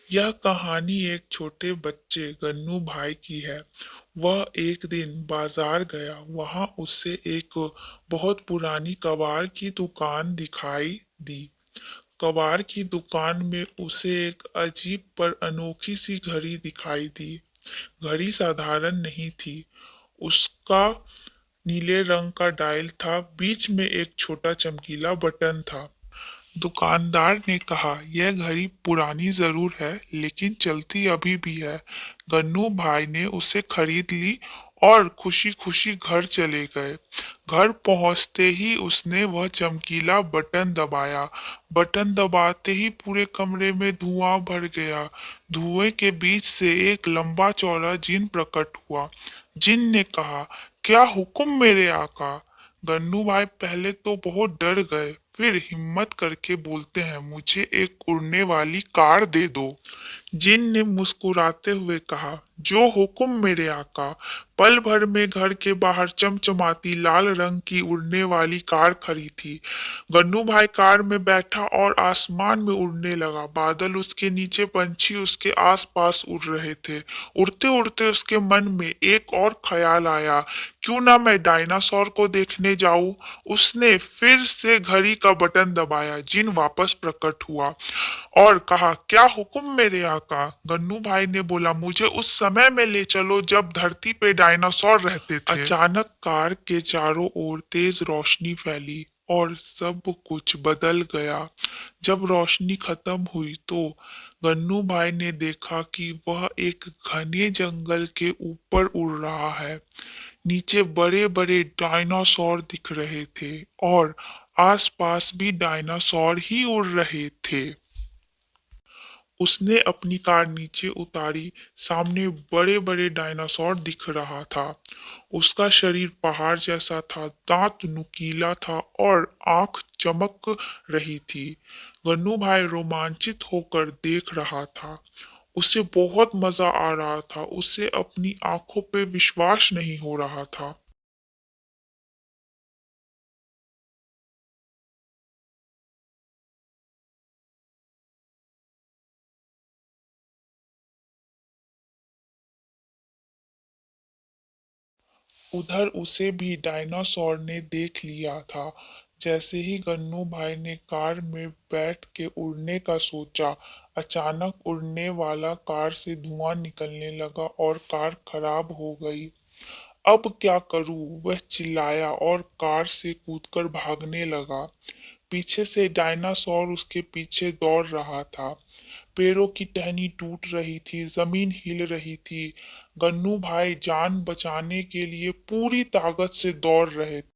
यह कहानी एक छोटे बच्चे गन्नू भाई की है। वह एक दिन बाजार गया। वहां उसे एक बहुत पुरानी कबाड़ की दुकान दिखाई दी। कबाड़ की दुकान में उसे एक अजीब पर अनोखी सी घड़ी दिखाई दी। घड़ी साधारण नहीं थी। उसका नीले रंग का डायल था। बीच में एक छोटा चमकीला बटन था। दुकानदार ने कहा, यह घड़ी पुरानी जरूर है लेकिन चलती अभी भी है। गन्नू भाई ने उसे खरीद ली और खुशी खुशी घर चले गए। घर पहुंचते ही उसने वह चमकीला बटन दबाया। बटन दबाते ही पूरे कमरे में धुआं भर गया। धुएं के बीच से एक लंबा चौड़ा जिन प्रकट हुआ। जिन ने कहा, क्या हुक्म मेरे आका। गन्नू भाई पहले तो बहुत डर गए, फिर हिम्मत करके बोलते हैं, मुझे एक उड़ने वाली कार दे दो। जिन ने मुस्कुराते हुए कहा, जो हुक्म मेरे आका। पल भर में घर के बाहर चमचमाती लाल रंग की उड़ने वाली कार खड़ी थी। गन्नू भाई कार में बैठा और आसमान में उड़ने लगा। बादल उसके नीचे, पंछी उसके आसपास उड़ रहे थे। उड़ते उड़ते उसके मन में एक और ख्याल आया, क्यों ना मैं डायनासोर को देखने जाऊं। उसने फिर से घड़ी का बटन दबाया। जिन वापस प्रकट हुआ और कहा, क्या हुक्म मेरे आका। गन्नू भाई ने बोला, मुझे उस समय में ले चलो जब धरती पे डायनासोर रहते थे। अचानक कार के चारों ओर तेज रोशनी फैली और सब कुछ बदल गया। जब रोशनी खत्म हुई तो गन्नू भाई ने देखा कि वह एक घने जंगल के ऊपर उड़ रहा है। नीचे बड़े बड़े डायनासोर दिख रहे थे और आसपास भी डायनासोर ही उड़ रहे थे। उसने अपनी कार नीचे उतारी। सामने बड़े बड़े डायनासोर दिख रहा था। उसका शरीर पहाड़ जैसा था, दांत नुकीला था और आंख चमक रही थी। गन्नू भाई रोमांचित होकर देख रहा था। उसे बहुत मजा आ रहा था। उसे अपनी आंखों पे विश्वास नहीं हो रहा था। उधर उसे भी डायनासोर ने देख लिया था। जैसे ही गन्नू भाई ने कार में बैठ के उड़ने का सोचा, अचानक उड़ने वाला कार से धुआं निकलने लगा और कार खराब हो गई। अब क्या करूं, वह चिल्लाया और कार से कूदकर भागने लगा। पीछे से डायनासोर उसके पीछे दौड़ रहा था। पेड़ों की टहनी टूट रही थी, जमीन हिल रही थी। गन्नू भाई जान बचाने के लिए पूरी ताकत से दौड़ रहे थे।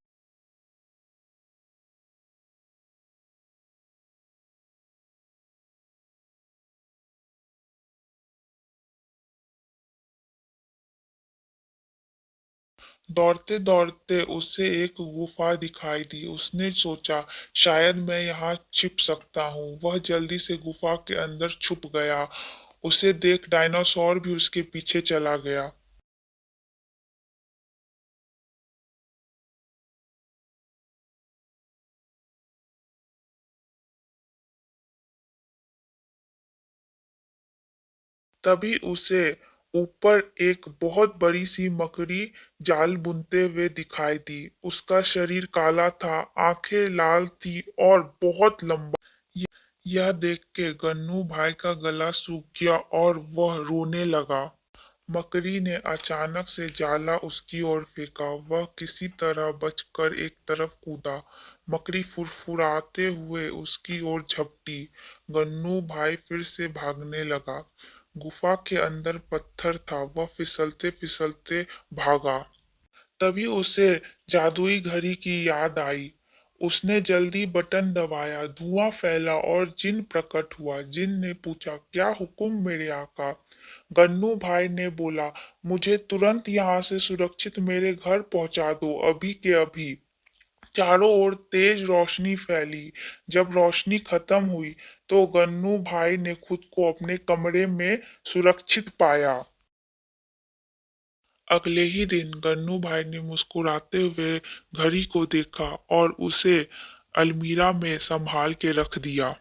दौड़ते दौड़ते उसे एक गुफा दिखाई दी। उसने सोचा, शायद मैं यहाँ छिप सकता हूँ। वह जल्दी से गुफा के अंदर छुप गया। उसे देख डायनासोर भी उसके पीछे चला गया। तभी उसे ऊपर एक बहुत बड़ी सी मकड़ी जाल बुनते हुए दिखाई दी। उसका शरीर काला था, आंखें लाल थी और बहुत लंबा। यह देख के गन्नू भाई का गला सूख गया और वह रोने लगा। मकड़ी ने अचानक से जाला उसकी ओर फेंका। वह किसी तरह बचकर एक तरफ कूदा। मकड़ी फुरफुराते हुए उसकी ओर झपटी। गन्नू भाई फिर से भागने लगा। गुफा के अंदर पत्थर था। वह फिसलते फिसलते भागा। तभी उसे जादुई घड़ी की याद आई। उसने जल्दी बटन दबाया। धुआं फैला और जिन प्रकट हुआ। जिन ने पूछा, क्या हुक्म मेरे आका। गन्नू भाई ने बोला, मुझे तुरंत यहाँ से सुरक्षित मेरे घर पहुंचा दो, अभी के अभी। चारों ओर तेज रोशनी फैली। जब रोशनी खत्म हुई तो गन्नू भाई ने खुद को अपने कमरे में सुरक्षित पाया। अगले ही दिन गन्नू भाई ने मुस्कुराते हुए घड़ी को देखा और उसे अलमीरा में संभाल के रख दिया।